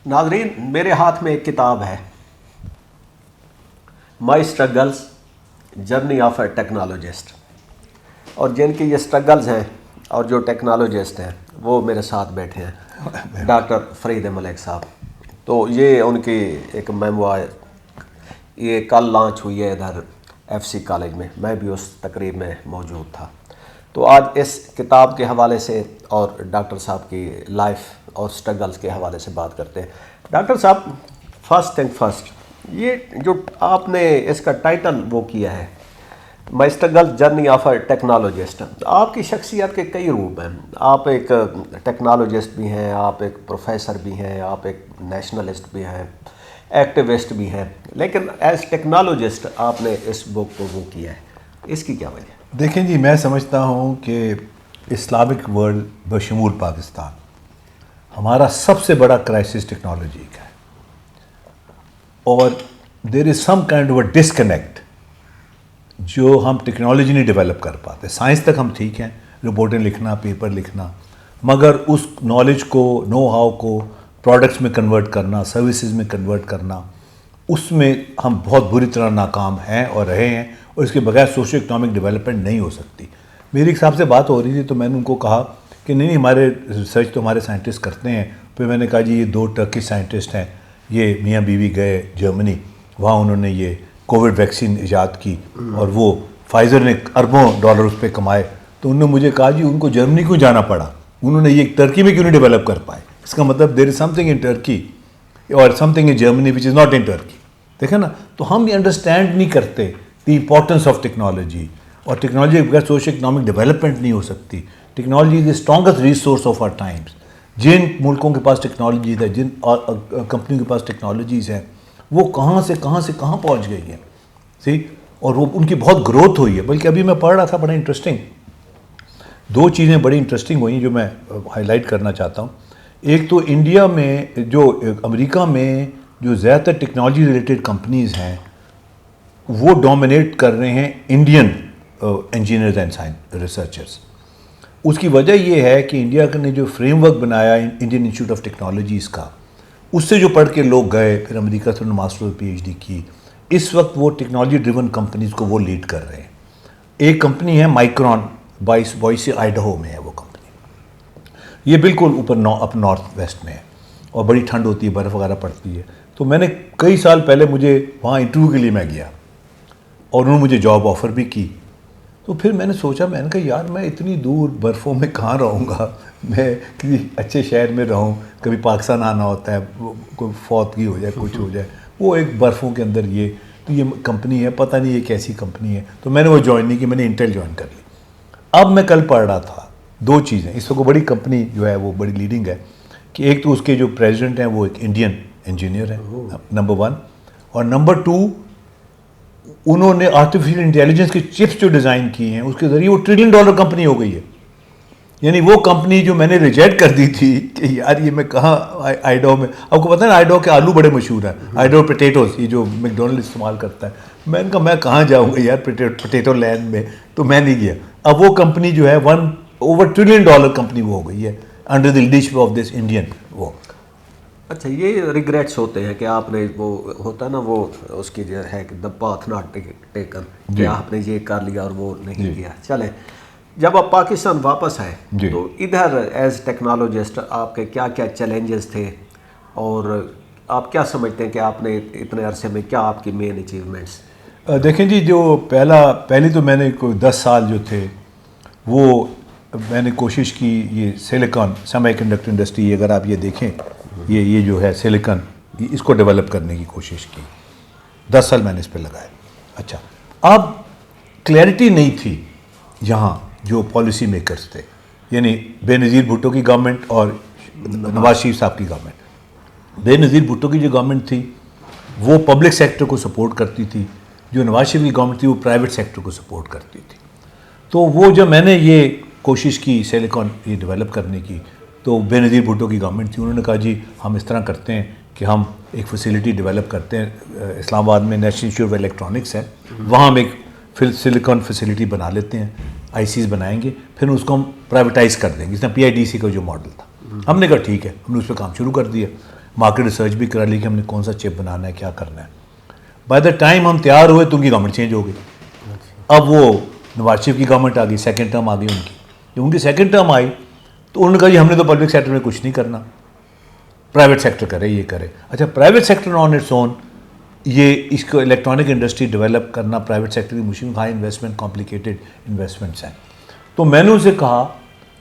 ناظرین، میرے ہاتھ میں ایک کتاب ہے، my struggles journey of a technologist, اور جن کی یہ اسٹرگلز ہیں اور جو ٹیکنالوجسٹ ہیں وہ میرے ساتھ بیٹھے ہیں، ڈاکٹر فرید ملک صاحب. تو یہ ان کی ایک میموار، یہ کل لانچ ہوئی ہے ادھر ایف سی کالج میں بھی اس تقریب میں موجود تھا. تو آج اس کتاب کے حوالے سے اور ڈاکٹر صاحب کی لائف اور سٹرگلز کے حوالے سے بات کرتے ہیں. ڈاکٹر صاحب، فرسٹ تھنگ فرسٹ، یہ جو آپ نے اس کا ٹائٹل وہ کیا ہے، my struggle journey of a technologist, آپ کی شخصیت کے کئی روپ ہیں. آپ ایک ٹیکنالوجسٹ بھی ہیں، آپ ایک پروفیسر بھی ہیں، آپ ایک نیشنلسٹ بھی ہیں، ایکٹیوسٹ بھی ہیں، لیکن ایز ٹیکنالوجسٹ آپ نے اس بک کو وہ کیا ہے، اس کی کیا وجہ؟ دیکھیں جی، میں سمجھتا ہوں کہ اسلامک ورلڈ بشمول پاکستان ہمارا سب سے بڑا کرائسس ٹیکنالوجی کا ہے، اور there is some kind of a disconnect جو ہم ٹیکنالوجی نہیں ڈیولپ کر پاتے. سائنس تک ہم ٹھیک ہیں، رپورٹیں لکھنا، پیپر لکھنا، مگر اس نالج کو، نو ہاؤ کو پروڈکٹس میں کنورٹ کرنا، سروسز میں کنورٹ کرنا، اس میں ہم بہت بری طرح ناکام ہیں اور رہے ہیں، اور اس کے بغیر سوشو اکنامک ڈیولپمنٹ نہیں ہو سکتی. میری ایک صاحب سے بات ہو رہی تھی تو میں نے ان کو کہا کہ نہیں، ہمارے ریسرچ تو ہمارے سائنٹسٹ کرتے ہیں. پھر میں نے کہا جی، یہ 2 ٹرکش سائنٹسٹ ہیں، یہ میاں بیوی گئے جرمنی، وہاں انہوں نے یہ کووڈ ویکسین ایجاد کی اور وہ فائزر نے اربوں ڈالر اس پہ کمائے. تو انہوں نے مجھے کہا جی، ان کو جرمنی کیوں جانا پڑا، انہوں نے یہ ٹرکی میں کیوں نہیں ڈیولپ کر پائے. اس کا مطلب دیر is some thing in Turkey اور some thing in Germany which is not in Turkey. دیکھیں نا، تو ہم یہ انڈرسٹینڈ نہیں کرتے دی امپورٹنس آف ٹیکنالوجی، اور ٹیکنالوجی کے بغیر سوشل اکنامک ڈیولپمنٹ نہیں ہو سکتی. Technology is the strongest resource of our times. جن ملکوں کے پاس ٹیکنالوجیز ہے، جن کمپنیوں کے پاس ٹیکنالوجیز ہیں، وہ کہاں سے کہاں پہنچ گئی ہیں. اور وہ ان کی بہت گروتھ ہوئی ہے. بلکہ ابھی میں پڑھ رہا تھا، بڑا انٹرسٹنگ 2 چیزیں بڑی انٹرسٹنگ ہوئی جو میں ہائی لائٹ کرنا چاہتا ہوں. ایک تو انڈیا میں، جو امریکہ میں جو زیادہ تر ٹیکنالوجی ریلیٹڈ کمپنیز ہیں وہ ڈومینیٹ کر رہے ہیں انڈین انجینئرز اینڈ ریسرچرز. اس کی وجہ یہ ہے کہ انڈیا نے جو فریم ورک بنایا انڈین انسٹیٹیوٹ آف ٹیکنالوجیز کا، اس سے جو پڑھ کے لوگ گئے، پھر امریکہ سے انہوں نے ماسٹر پی ایچ ڈی کی. اس وقت وہ ٹیکنالوجی ڈریون کمپنیز کو وہ لیڈ کر رہے ہیں. ایک کمپنی ہے مائکرون، بوائسی آئیڈہو میں ہے وہ کمپنی. یہ بالکل اوپر اپ نارتھ ویسٹ میں ہے، اور بڑی ٹھنڈ ہوتی ہے، برف وغیرہ پڑتی ہے. تو میں نے کئی سال پہلے مجھے وہاں انٹرویو کے لیے میں گیا، اور انہوں نے مجھے جاب آفر بھی کی. تو پھر میں نے سوچا، میں نے کہا یار، میں اتنی دور برفوں میں کہاں رہوں گا، میں کسی اچھے شہر میں رہوں. کبھی پاکستان آنا ہوتا ہے، کوئی فوتگی ہو جائے، کچھ ہو جائے، وہ ایک برفوں کے اندر یہ کمپنی ہے، پتہ نہیں یہ کیسی کمپنی ہے. تو میں نے وہ جوائن نہیں کی، میں نے انٹیل جوائن کر لی. اب میں کل پڑھ رہا تھا 2 چیزیں. اس وقت بڑی کمپنی جو ہے وہ بڑی لیڈنگ ہے، کہ ایک تو اس کے جو پریزیڈنٹ ہیں وہ ایک انڈین انجینئر ہیں، نمبر 1، اور نمبر 2، انہوں نے آرٹیفیشل انٹیلیجنس کی چپس جو ڈیزائن کی ہیں، اس کے ذریعے وہ $1 ٹریلین کمپنی ہو گئی ہے. یعنی وہ کمپنی جو میں نے ریجیکٹ کر دی تھی کہ یار یہ میں کہاں، آئیڈو میں، آپ کو پتہ ہے نا آئیڈو کے آلو بڑے مشہور ہیں، آئیڈو پوٹیٹوز، یہ جو میک ڈونلڈ استعمال کرتا ہے. میں نے کہا میں کہاں جاؤں گا یار پوٹیٹو لینڈ میں، تو میں نہیں گیا. اب وہ کمپنی جو ہے over $1 ٹریلین کمپنی وہ ہو گئی ہے under the leadership of this Indian وہ. اچھا، یہ ریگریٹس ہوتے ہیں کہ آپ نے، وہ ہوتا ہے نا، وہ اس کی جو ہے کہ دا پاتھ ناٹ ٹیکن، کہ آپ نے یہ کر لیا اور وہ نہیں کیا. چلیں، جب آپ پاکستان واپس آئے تو ادھر ایز ٹیکنالوجسٹ آپ کے کیا کیا چیلنجز تھے، اور آپ کیا سمجھتے ہیں کہ آپ نے اتنے عرصے میں کیا آپ کی مین اچیومنٹس؟ دیکھیں جی، جو پہلی تو میں نے کوئی 10 سال جو تھے وہ میں نے کوشش کی، یہ سلیکان سیمی کنڈکٹر انڈسٹری، اگر آپ یہ دیکھیں، یہ جو ہے سلیکان، اس کو ڈیولپ کرنے کی کوشش کی. 10 سال میں نے اس پہ لگائے. اچھا، اب کلیئرٹی نہیں تھی یہاں جو پالیسی میکرز تھے، یعنی بے نظیر بھٹو کی گورنمنٹ اور نواز شریف صاحب کی گورنمنٹ. بے نظیر بھٹو کی جو گورنمنٹ تھی وہ پبلک سیکٹر کو سپورٹ کرتی تھی، جو نواز شریف کی گورنمنٹ تھی وہ پرائیویٹ سیکٹر کو سپورٹ کرتی تھی. تو وہ جب میں نے یہ کوشش کی سلیکان یہ ڈیولپ کرنے کی، تو بے نظیر بھٹو کی گورنمنٹ تھی، انہوں نے کہا جی ہم اس طرح کرتے ہیں کہ ہم ایک فیسیلیٹی ڈیولپ کرتے ہیں، اسلام آباد میں نیشنل انسٹیٹیوٹ آف الیکٹرانکس ہے، وہاں ہم ایک سلیکان فیسیلیٹی بنا لیتے ہیں، آئی سیز بنائیں گے، پھر اس کو ہم پرائیویٹائز کر دیں گے، جس طرح PIDC کا جو ماڈل تھا. ہم نے کہا ٹھیک ہے، ہم نے اس پہ کام شروع کر دیا. مارکیٹ ریسرچ بھی کرا لی کہ ہم نے کون سا چپ بنانا ہے, کیا کرنا ہے. بائی دا ٹائم ہم تیار ہوئے تو ان کی گورنمنٹ چینج ہو گئی. اب وہ نواز شریف کی گورنمنٹ آ گئی, سیکنڈ ٹرم آ گئی ان کی. جب ان کی سیکنڈ ٹرم آئی تو انہوں نے کہا جی ہم نے تو پبلک سیکٹر میں کچھ نہیں کرنا, پرائیویٹ سیکٹر کرے, یہ کرے. اچھا private sector on its own, یہ اس کو الیکٹرانک انڈسٹری ڈیولپ کرنا پرائیویٹ سیکٹر کی مشکل, ہائی انویسٹمنٹ, کمپلیکیٹڈ انویسٹمنٹس ہیں. تو میں نے ان سے کہا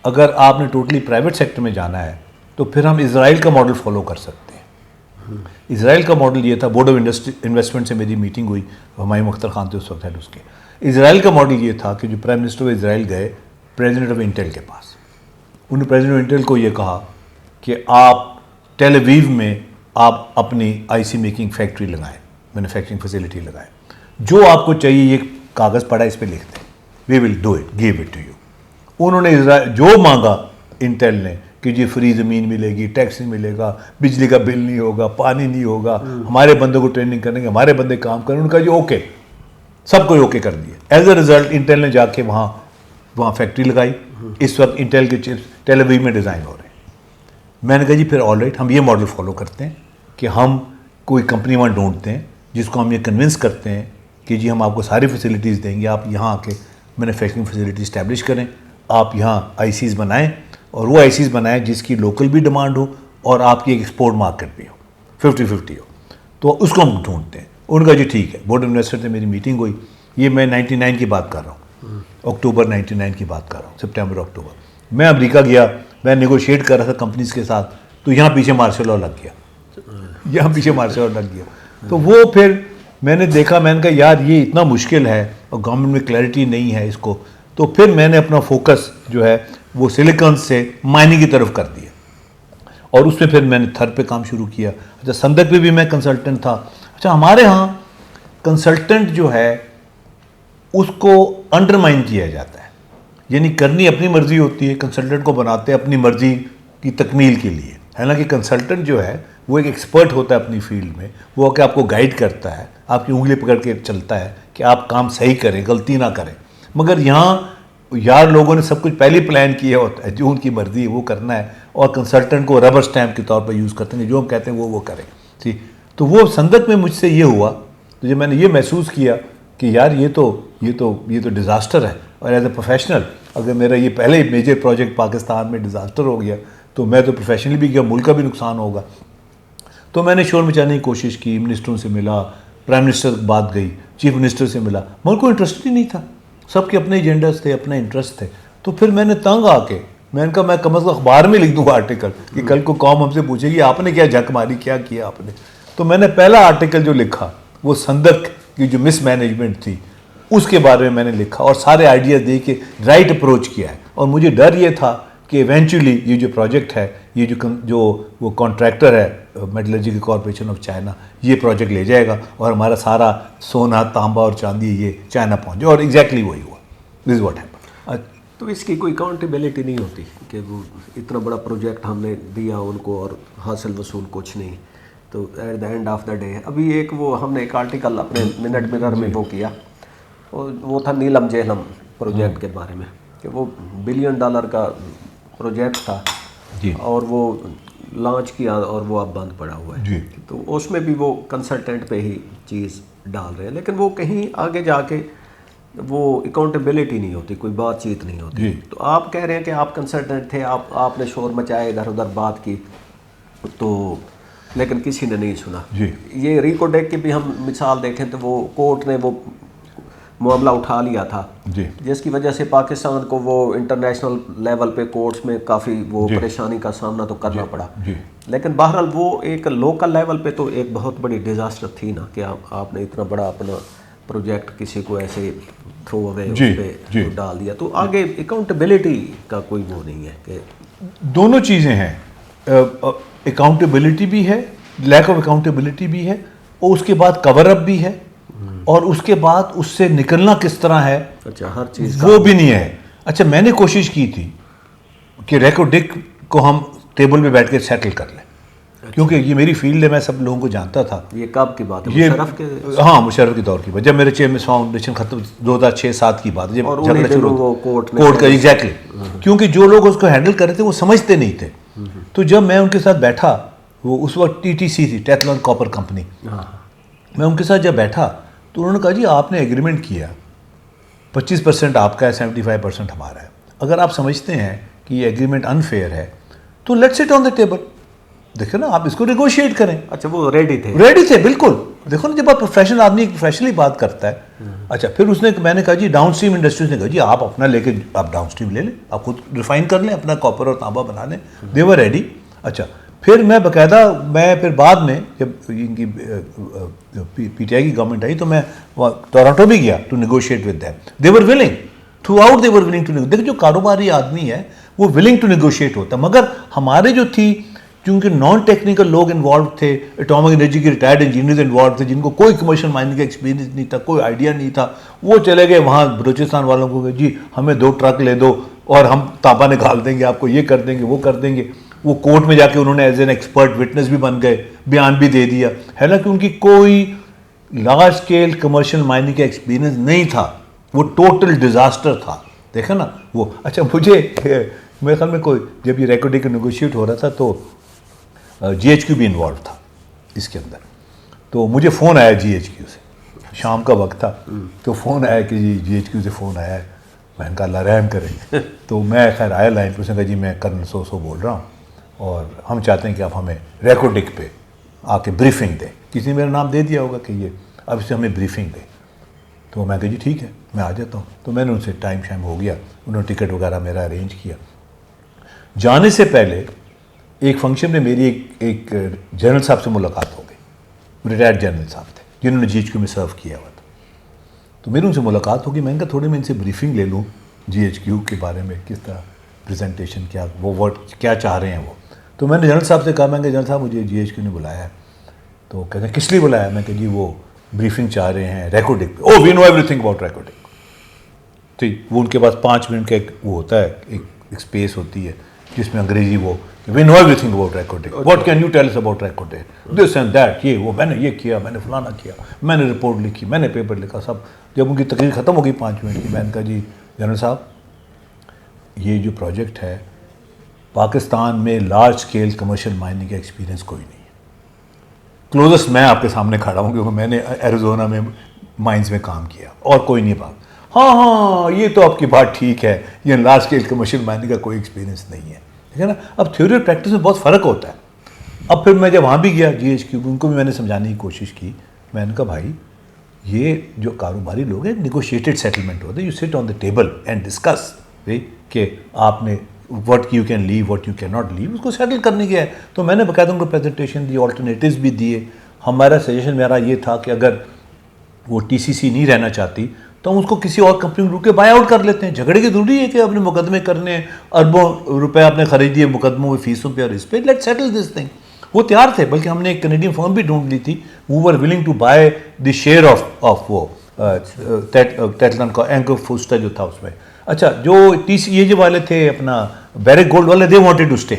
اگر آپ نے ٹوٹلی پرائیویٹ سیکٹر میں جانا ہے تو پھر ہم اسرائیل کا ماڈل فالو کر سکتے ہیں. اسرائیل کا ماڈل یہ تھا, بورڈ آف انویسٹمنٹ سے میری میٹنگ ہوئی, ہمایوں اختر خان تھے اس وقت ہیڈ اس کے. اسرائیل کا ماڈل یہ تھا کہ جو پرائم منسٹر اسرائیل گئے پریزیڈنٹ آف انٹیل کے پاس, انہوں نے پریزیڈنٹ آف انٹیل کو یہ کہا کہ آپ ٹیل اویو میں آپ اپنی آئی سی میکنگ فیکٹری لگائیں, مینوفیکچرنگ فیسلٹی لگائیں, جو آپ کو چاہیے یہ کاغذ پڑا اس پہ لکھ دیں, we will do it, give it to you. انہوں نے جو مانگا انٹیل نے کہ جی فری زمین ملے گی, ٹیکس نہیں ملے گا, بجلی کا بل نہیں ہوگا, پانی نہیں ہوگا, ہمارے بندوں کو ٹریننگ کریں گے, ہمارے بندے کام کریں. انہوں نے کہا جی اوکے, سب کو اوکے کر دیا. ایز اے ریزلٹ انٹیل نے جا کے وہاں فیکٹری لگائی. اس وقت انٹیل کے چپس ٹیل اویو میں ڈیزائن ہو رہے ہیں. میں نے کہا جی پھر آل رائٹ, ہم یہ ماڈل فالو کرتے ہیں کہ ہم کوئی کمپنی وہاں ڈھونڈتے ہیں جس کو ہم یہ کنونس کرتے ہیں کہ جی ہم آپ کو ساری فیسلٹیز دیں گے, آپ یہاں آ کے مینوفیکچرنگ فیسلٹی اسٹیبلش کریں, آپ یہاں آئی سیز بنائیں, اور وہ آئی سیز بنائیں جس کی لوکل بھی ڈیمانڈ ہو اور آپ کی ایک ایکسپورٹ مارکیٹ بھی ہو, 50-50 ہو. تو اس کو ہم ڈھونڈتے ہیں. ان کا جی ٹھیک ہے. بورڈ آف انویسٹر سے میری میٹنگ ہوئی, یہ میں 99 کی بات کر رہا ہوں, اکتوبر 99 کی بات کر رہا ہوں, سپٹمبر اکتوبر. میں امریکہ گیا, میں نیگوشیٹ کر رہا تھا کمپنیز کے ساتھ, تو یہاں پیچھے مارشل لاء لگ گیا, تو وہ پھر میں نے دیکھا, میں نے کہا یار یہ اتنا مشکل ہے اور گورنمنٹ میں کلیئرٹی نہیں ہے اس کو. تو پھر میں نے اپنا فوکس جو ہے وہ سلیکن سے مائننگ کی طرف کر دیا, اور اس میں پھر میں نے تھر پہ کام شروع کیا. اچھا سندک پہ بھی میں کنسلٹنٹ تھا. اچھا ہمارے ہاں کنسلٹنٹ جو ہے اس کو انڈرمائن کیا جاتا ہے, یعنی کرنی اپنی مرضی ہوتی ہے, کنسلٹنٹ کو بناتے ہیں اپنی مرضی کی تکمیل کے لیے. حالانکہ کنسلٹنٹ جو ہے وہ ایک ایکسپرٹ ہوتا ہے اپنی فیلڈ میں, وہ کہ آپ کو گائیڈ کرتا ہے, آپ کی انگلی پکڑ کے چلتا ہے کہ آپ کام صحیح کریں, غلطی نہ کریں. مگر یہاں یار لوگوں نے سب کچھ پہلے پلان کیا ہوتا ہے, جو ان کی مرضی ہے وہ کرنا ہے, اور کنسلٹنٹ کو ربر سٹیمپ کے طور پر یوز کرتے ہیں, جو ہم کہتے ہیں وہ کریں. ٹھیک, تو وہ سندک میں مجھ سے یہ ہوا, تو جب میں نے یہ محسوس کیا کہ یار یہ تو ڈیزاسٹر ہے, اور ایز اے پروفیشنل اگر میرا یہ پہلے میجر پروجیکٹ پاکستان میں ڈیزاسٹر ہو گیا تو میں تو پروفیشنلی بھی گیا, ملک کا بھی نقصان ہوگا. تو میں نے شور مچانے کی کوشش کی, منسٹروں سے ملا, پرائم منسٹر بات گئی, چیف منسٹر سے ملا, مگر کوئی انٹرسٹ ہی نہیں تھا, سب کے اپنے ایجنڈاز تھے, اپنے انٹرسٹ تھے. تو پھر میں نے تنگ آ کے میں نے کہا میں کم از کم اخبار میں لکھ دوں گا آرٹیکل کہ کل کو قوم ہم سے پوچھے گی آپ نے کیا جھک ماری, کیا کیا آپ نے. تو میں نے پہلا آرٹیکل جو لکھا وہ سندک کی جو مس مینجمنٹ تھی اس کے بارے میں میں نے لکھا, اور سارے آئیڈیاز دے کے رائٹ اپروچ کیا ہے. اور مجھے ڈر یہ تھا کہ ایونچولی یہ جو پروجیکٹ ہے, یہ جو وہ کانٹریکٹر ہے میٹلرجیکل کارپوریشن آف چائنا, یہ پروجیکٹ لے جائے گا اور ہمارا سارا سونا, تانبا اور چاندی یہ چائنا پہنچ جائے, اور ایگزیکٹلی وہی ہوا. دس از واٹ ہیپن. تو اس کی کوئی اکاؤنٹیبلٹی نہیں ہوتی کہ وہ اتنا بڑا پروجیکٹ ہم نے دیا ان کو اور حاصل وصول کچھ نہیں, تو at the end of the day ابھی ایک وہ ہم نے ایک آرٹیکل اپنے منٹ مرر میں وہ کیا, وہ تھا نیلم جہلم پروجیکٹ کے بارے میں, کہ وہ $1 بلین کا پروجیکٹ تھا اور وہ لانچ کیا اور وہ اب بند پڑا ہوا ہے. تو اس میں بھی وہ کنسلٹنٹ پہ ہی چیز ڈال رہے ہیں, لیکن وہ کہیں آگے جا کے وہ اکاؤنٹیبلٹی نہیں ہوتی, کوئی بات چیت نہیں ہوتی. تو آپ کہہ رہے ہیں کہ آپ کنسلٹنٹ تھے, آپ نے شور مچائے, ادھر ادھر بات کی, تو لیکن کسی نے نہیں سنا. یہ ریکو ڈیک کی بھی ہم مثال دیکھیں تو وہ کورٹ نے وہ معاملہ اٹھا لیا تھا, جس کی وجہ سے پاکستان کو وہ انٹرنیشنل لیول پہ کورٹس میں کافی وہ پریشانی کا سامنا تو کرنا پڑا. لیکن بہرحال وہ ایک لوکل لیول پہ تو ایک بہت بڑی ڈیزاسٹر تھی نا, کہ آپ نے اتنا بڑا اپنا پروجیکٹ کسی کو ایسے تھرو اوے اس پہ ڈال دیا. تو آگے اکاؤنٹیبلٹی کا کوئی وہ نہیں ہے کہ دونوں چیزیں ہیں, اکاؤنٹیبلٹی بھی ہے, لیک آف اکاؤنٹیبلٹی بھی ہے, اور اس کے بعد کور اپ بھی ہے, اور اس کے بعد اس سے نکلنا کس طرح ہے, اچھا ہر چیز وہ بھی نہیں ہے. اچھا میں نے کوشش کی تھی کہ ریکو ڈک کو ہم ٹیبل پہ بیٹھ کے سیٹل کر لیں, کیونکہ یہ میری فیلڈ ہے, میں سب لوگوں کو جانتا تھا. یہ کب کی بات ہے؟ مشرف کے, ہاں مشرف کے دور کی بات, جب میرے چیئرمین فاؤنڈیشن ختم 2006-07 کی بات ہے, جب جھگڑا شروع ہوا کورٹ کا. ایگزیکٹلی, کیونکہ جو لوگ اس کو ہینڈل کر رہے تھے وہ سمجھتے نہیں تھے. تو جب میں ان کے ساتھ بیٹھا وہ اس وقت TTC تھی, ٹیتلون کاپر کمپنی. ہاں میں ان کے ساتھ جب بیٹھا تو انہوں نے کہا جی آپ نے ایگریمنٹ کیا 25% آپ کا ہے, 75% ہمارا ہے. اگر آپ سمجھتے ہیں کہ یہ ایگریمنٹ انفیئر ہے تو let's it on the table. دیکھو نا, آپ اس کو نیگوشیٹ کریں. اچھا وہ ریڈی تھے؟ ریڈی تھے بالکل. دیکھو نا, جب آپ پروفیشنل آدمی پروفیشنلی بات کرتا ہے. اچھا پھر اس نے, میں نے کہا جی ڈاؤن اسٹریم انڈسٹریز نے کہا جی آپ اپنا لے کے آپ ڈاؤن اسٹریم لے لیں, آپ خود ریفائن کر لیں, اپنا کاپر اور تانبا بنا لیں. دے ور ریڈی. اچھا پھر میں باقاعدہ, میں پھر بعد میں جب ان کی PTI کی گورنمنٹ آئی تو میں ٹورانٹو بھی گیا to negotiate with them. They were willing throughout, they were willing to negotiate. دیکھو جو کاروباری آدمی ہے وہ ولنگ ٹو نیگوشیٹ ہوتا ہے. مگر ہمارے جو تھی, کیونکہ نان ٹیکنیکل لوگ انوالو تھے, اٹامک انرجی کے ریٹائرڈ انجینئرز انوالو تھے, جن کو کوئی کمرشل مائننگ کا ایکسپیرینس نہیں تھا, کوئی آئیڈیا نہیں تھا, وہ چلے گئے وہاں بلوچستان والوں کو کہ جی ہمیں 2 ٹرک لے دو اور ہم تانبا نکال دیں گے, آپ کو یہ کر دیں گے, وہ کر دیں گے. وہ کورٹ میں جا کے انہوں نے ایز این ایکسپرٹ وٹنس بھی بن گئے, بیان بھی دے دیا. حالانکہ ان کی کوئی لارج اسکیل کمرشل مائننگ کا ایکسپیرینس نہیں تھا, وہ ٹوٹل ڈیزاسٹر تھا. دیکھا نا وہ. اچھا مجھے میرے خیال میں کوئی جب یہ ریکارڈنگ کا نیگوشیٹ ہو رہا تھا تو GHQ بھی انوالو تھا اس کے اندر. تو مجھے فون آیا GHQ سے, شام کا وقت تھا, تو فون آیا کہ جی GHQ سے فون آیا ہے. میں نے کہا اللہ رحم کرے. تو میں خیر آیا لائن پہ, اس نے کہا جی میں کرنل سو بول رہا ہوں اور ہم چاہتے ہیں کہ آپ ہمیں ریکارڈنگ پہ آ کے بریفنگ دیں. کسی نے میرا نام دے دیا ہوگا کہ یہ اب اسے ہمیں بریفنگ دیں. تو میں کہا جی ٹھیک ہے میں آ جاتا ہوں. تو میں نے ان سے ٹائم شائم ہو گیا, انہوں نے ٹکٹ وغیرہ میرا ارینج کیا. جانے سے پہلے ایک فنکشن میں میری ایک جنرل صاحب سے ملاقات ہو گئی, ریٹائرڈ جنرل صاحب تھے جنہوں نے GHQ میں سرو کیا ہوا تھا. تو میری ان سے ملاقات ہوگی. میں نے کہا تھوڑی میں ان سے بریفنگ لے لوں GHQ کے بارے میں, کس طرح پریزنٹیشن, کیا وہ ورڈ کیا چاہ رہے ہیں وہ. تو میں نے جنرل صاحب سے کہا, میں نے کہا جنرل صاحب مجھے GHQ نے بلایا ہے. تو کہتے ہیں کس لیے بلایا ہے؟ میں کہ جی وہ بریفنگ چاہ رہے ہیں ریکارڈنگ پہ. Oh we know everything about recording. ٹھیک, وہ ان کے پاس 5 منٹ کا ایک وہ ہوتا ہے, ایک اسپیس ہوتی ہے جس میں انگریزی وہ we know everything about recording, what can you tell us about recording, this and that, یہ وہ میں نے یہ کیا, میں نے فلانا کیا, میں نے رپورٹ لکھی, میں نے پیپر لکھا, سب. جب ان کی تقریر ختم ہو گئی 5 منٹ کی, میں نے کہا جی جنرل صاحب یہ جو پروجیکٹ ہے پاکستان میں لارج اسکیل کمرشل مائننگ کا ایکسپیرینس کوئی نہیں ہے. کلوزسٹ میں آپ کے سامنے کھڑا ہوں کیونکہ میں نے ایریزونا میں مائنز میں کام کیا, اور کوئی نہیں بات. ہاں یہ تو آپ کی بات ٹھیک ہے, یہ لارج اسکیل کمرشل مائننگ کا کوئی ایکسپیرینس نہیں ہے. ٹھیک ہے نا. اب تھیوری اور پریکٹس میں بہت فرق ہوتا ہے. اب پھر میں جب وہاں بھی گیا GHQ, ان کو بھی میں نے سمجھانے کی کوشش کی. میں نے کہا بھائی یہ جو کاروباری لوگ ہیں نیگوشیٹڈ سیٹلمنٹ ہوتے ہیں, you sit on the table and discuss کہ آپ نے what you can leave, what you can not leave, اس کو سیٹل کرنے کے ہے. تو میں نے باقاعدہ ان کو پریزنٹیشن دی, آلٹرنیٹیوز بھی دیے. ہمارا سجیشن میرا یہ تھا کہ اگر وہ TCC نہیں رہنا چاہتی تو ہم اس کو کسی اور کمپنی میں روک کے بائی آؤٹ کر لیتے ہیں. جھگڑے کی ضروری ہے کہ اپنے مقدمے کرنے, اربوں روپے آپ نے خرید دیے مقدموں میں, فیسوں پہ اور اس پہ, لیٹ سیٹل دس تھنگ. وہ تیار تھے, بلکہ ہم نے ایک کینیڈین فرم بھی ڈھونڈ لی تھی, وہ were willing to buy the share of وہ ٹیٹلن کا اینکر فوسٹر جو تھا اس میں. اچھا جو TCA والے تھے اپنا بیرک گولڈ والے, دے وانٹڈ ٹو اسٹے.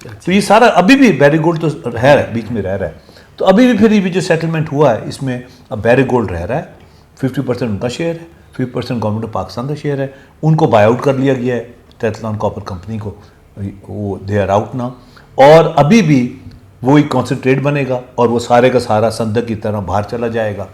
تو یہ سارا ابھی بھی بیرک گولڈ تو ہے بیچ میں رہ رہا ہے. تو ابھی بھی پھر یہ جو سیٹلمنٹ ہوا ہے اس میں اب بیرک گولڈ رہ رہا ہے, 50% ان کا شیئر ہے, 50% گورنمنٹ آف پاکستان کا شیئر ہے. ان کو بائی آؤٹ کر لیا گیا ہے ٹیتلون کاپر کمپنی کو, وہ دے آر آؤٹ نا. اور ابھی بھی وہی کانسنٹریٹ بنے گا اور وہ سارے کا سارا صندوق کی طرح باہر چلا جائے گا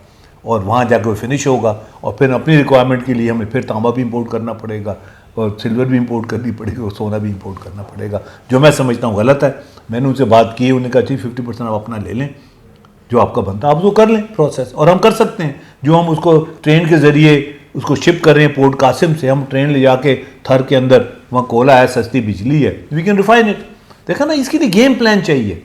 اور وہاں جا کے وہ فنش ہوگا. اور پھر اپنی ریکوائرمنٹ کے لیے ہمیں پھر تانبا بھی امپورٹ کرنا پڑے گا, اور سلور بھی امپورٹ کرنی پڑے گی, اور سونا بھی امپورٹ کرنا پڑے گا, جو میں سمجھتا ہوں غلط ہے. میں نے ان سے بات کی, انہوں نے کہا ٹھیک 50% آپ اپنا لے لیں, جو آپ کا بنتا ہے آپ اس کو کر لیں پروسیس, اور ہم کر سکتے ہیں. جو ہم اس کو ٹرین کے ذریعے اس کو شپ کر رہے ہیں پورٹ قاسم سے, ہم ٹرین لے جا کے تھر کے اندر, وہاں کولا ہے, سستی بجلی ہے, وی کین ریفائن اٹ. دیکھا نا, اس کے لیے گیم پلان چاہیے.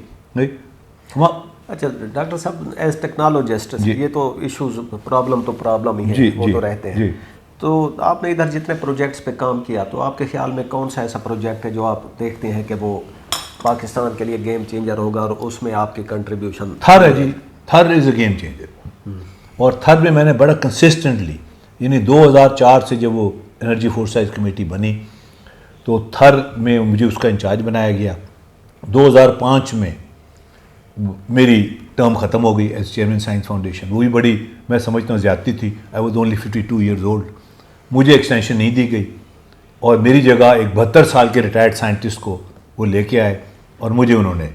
اچھا ڈاکٹر صاحب, ایز ٹیکنالوجسٹ یہ تو ایشوز پرابلم ہی ہے, وہ تو رہتے ہیں. تو آپ نے ادھر جتنے پروجیکٹس پہ کام کیا, تو آپ کے خیال میں کون سا ایسا پروجیکٹ ہے جو آپ دیکھتے ہیں کہ وہ پاکستان کے لیے گیم چینجر ہوگا اور اس میں آپ کی کنٹریبیوشن؟ تھر ہے جی, تھر از اے گیم چینجر. اور تھر میں میں نے بڑا کنسسٹنٹلی, یعنی 2004 سے جب وہ انرجی فورسائز کمیٹی بنی تو تھر میں مجھے اس کا انچارج بنایا گیا. 2005 میں میری ٹرم ختم ہو گئی ایز چیئرمین سائنس فاؤنڈیشن. وہ بھی بڑی میں سمجھتا ہوں زیادتی تھی. I was only 52 years old. مجھے ایکسٹینشن نہیں دی گئی اور میری جگہ ایک 72 سال کے ریٹائرڈ سائنٹسٹ کو وہ لے کے آئے اور مجھے انہوں نے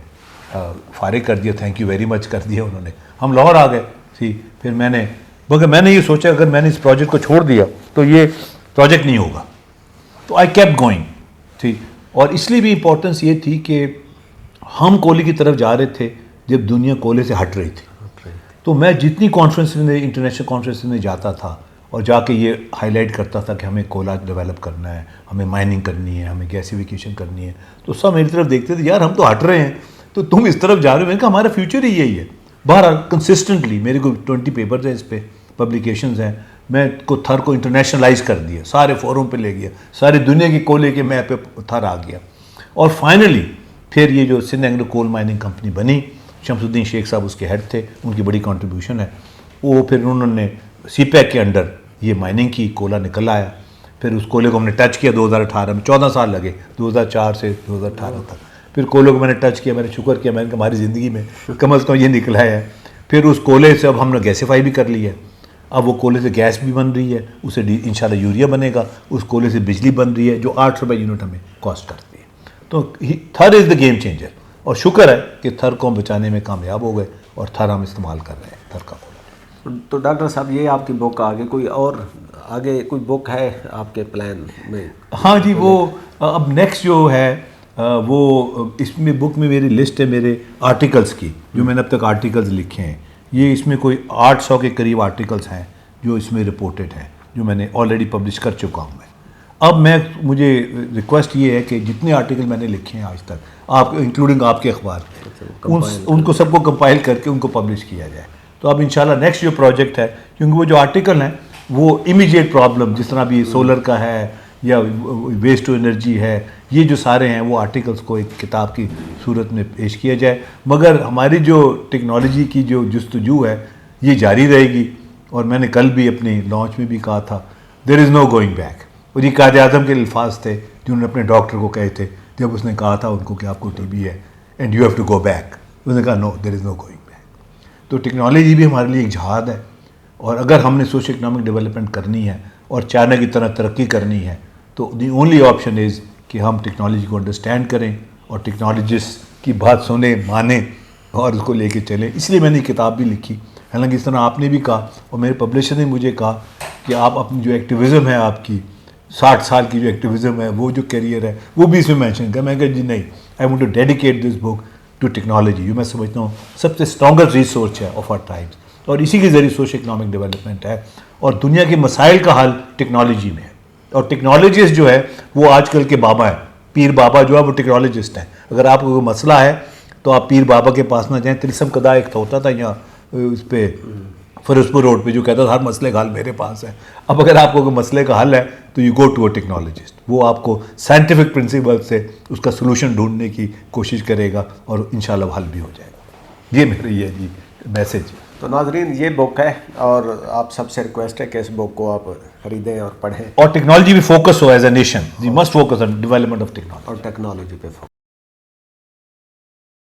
فارغ کر دیا, تھینک یو ویری مچ کر دیا انہوں نے. ہم لاہور آ گئے تھی. پھر میں نے یہ سوچا اگر میں نے اس پروجیکٹ کو چھوڑ دیا تو یہ پروجیکٹ نہیں ہوگا, تو آئی کیپ گوئنگ تھی. اور اس لیے بھی امپورٹنس یہ تھی کہ ہم کولے کی طرف جا رہے تھے جب دنیا کولے سے ہٹ رہی تھی. تو میں جتنی کانفرنس میں, انٹرنیشنل کانفرنس میں جاتا تھا اور جا کے یہ ہائی لائٹ کرتا تھا کہ ہمیں کولا ڈیولپ کرنا ہے, ہمیں مائننگ کرنی ہے, ہمیں گیسیفیکیشن کرنی ہے, تو سب میری طرف دیکھتے تھے یار ہم تو ہٹ رہے ہیں تو تم اس طرف جا رہے ہو. میں نے کہا ہمارا فیوچر ہی یہی ہے. بہرحال کنسسٹنٹلی میرے کو 20 پیپرز ہیں اس پہ, پبلیکیشنز ہیں. میں کو تھر کو انٹرنیشنلائز کر دیا, سارے فورم پہ لے گیا, ساری دنیا کی کولے کے میپ پہ تھر آ گیا. اور فائنلی پھر یہ جو سندھ اینگلو کول مائننگ کمپنی بنی, شمس الدین شیخ صاحب اس کے ہیڈ تھے, ان کی بڑی کنٹریبیوشن ہے. وہ پھر انہوں نے سی پیک کے انڈر یہ مائننگ کی, کولا نکل آیا. پھر اس کولے کو ہم نے ٹچ کیا 2018 میں, 14 سال لگے 2004 سے 2018 تک. پھر کولے کو میں نے ٹچ کیا, میں نے شکر کیا, میں نے کہا ہماری زندگی میں کم از کم یہ نکلا ہے. پھر اس کولے سے اب ہم نے گیسیفائی بھی کر لیا ہے. اب وہ کولے سے گیس بھی بن رہی ہے, اسے انشاءاللہ یوریا بنے گا. اس کولے سے بجلی بن رہی ہے جو 8 روپے یونٹ ہمیں کاسٹ کرتی ہے. تو تھر از دا گیم چینجر. اور شکر ہے کہ تھر کو ہم بچانے میں کامیاب ہو گئے اور تھر ہم استعمال کر رہے ہیں, تھر کا کولا. تو ڈاکٹر صاحب یہ آپ کی بک آگے کوئی اور آگے کوئی بک ہے آپ کے پلان میں؟ ہاں جی, وہ اب نیکسٹ جو ہے وہ اس میں بک میں میری لسٹ ہے میرے آرٹیکلس کی, جو میں نے اب تک آرٹیکلس لکھے ہیں. یہ اس میں کوئی 800 کے قریب آرٹیکلس ہیں جو اس میں رپورٹڈ ہیں, جو میں نے آلریڈی پبلش کر چکا ہوں. اب مجھے ریکویسٹ یہ ہے کہ جتنے آرٹیکل میں نے لکھے ہیں آج تک, آپ انکلوڈنگ آپ کے اخبار, ان کو سب کو کمپائل کر کے ان کو پبلش کیا جائے. تو اب انشاءاللہ نیکسٹ جو پروجیکٹ ہے, کیونکہ وہ جو آرٹیکل ہیں وہ امیجیٹ پرابلم, جس طرح بھی سولر کا ہے یا ویسٹ ٹو انرجی ہے, یہ جو سارے ہیں وہ آرٹیکلس کو ایک کتاب کی صورت میں پیش کیا جائے. مگر ہماری جو ٹیکنالوجی کی جو جستجو ہے یہ جاری رہے گی. اور میں نے کل بھی اپنے لانچ میں بھی کہا تھا دیر از نو گوئنگ بیک. اور یہ قائد اعظم کے الفاظ تھے جو انہوں نے اپنے ڈاکٹر کو کہے تھے جب اس نے کہا تھا ان کو کہ آپ کو ٹی بی ہے and you have to go back. اس نے کہا no, there is no going back. تو ٹیکنالوجی بھی ہمارے لیے ایک جہاد ہے, اور اگر ہم نے سوشل اکنامک ڈیولپمنٹ کرنی ہے اور چائنا کی طرح ترقی کرنی ہے تو دی اونلی آپشن از کہ ہم ٹیکنالوجی کو انڈرسٹینڈ کریں اور ٹیکنالوجسٹ کی بات سنیں, مانیں اور اس کو لے کے چلیں. اس لیے میں نے کتاب بھی لکھی. حالانکہ اس طرح آپ نے بھی کہا اور میرے پبلشر نے مجھے کہا کہ آپ اپنی جو ایکٹیویزم ہے, آپ کی 60 سال کی جو ایکٹیویزم ہے, وہ جو کیریئر ہے وہ بھی اس میں مینشن کر. میں کہا جی نہیں, I want to dedicate this book to technology. جو میں سمجھتا ہوں سب سے اسٹرانگسٹ ریسورس ہے آف آر ٹائمس, اور اسی کے ذریعے سوشل اکنامک ڈیولپمنٹ ہے. اور دنیا کے مسائل کا حل ٹیکنالوجی میں ہے. اور ٹیکنالوجسٹ جو ہے وہ آج کل کے بابا ہے, پیر بابا جو ہے وہ ٹیکنالوجسٹ ہیں. اگر آپ کو کوئی مسئلہ ہے تو آپ پیر بابا کے پاس نہ جائیں. تلسم قضا ایک ہوتا تھا یہاں اس پہ فیروزپور روڈ پہ, جو کہتا تھا ہر مسئلے کا حل میرے پاس ہے. اب اگر آپ کو کوئی مسئلے کا حل ہے تو you go to a technologist. وہ آپ کو سائنٹیفک پرنسپل سے اس کا سلوشن ڈھونڈنے کی کوشش کرے گا اور انشاءاللہ حل بھی ہو جائے گا. یہ میری یہ جی میسج. تو ناظرین یہ بک ہے اور آپ سب سے ریکویسٹ ہے کہ اس بک کو آپ خریدیں اور پڑھیں, اور ٹیکنالوجی بھی فوکس ہو as a nation. We must focus on development of technology. اور ٹیکنالوجی پہ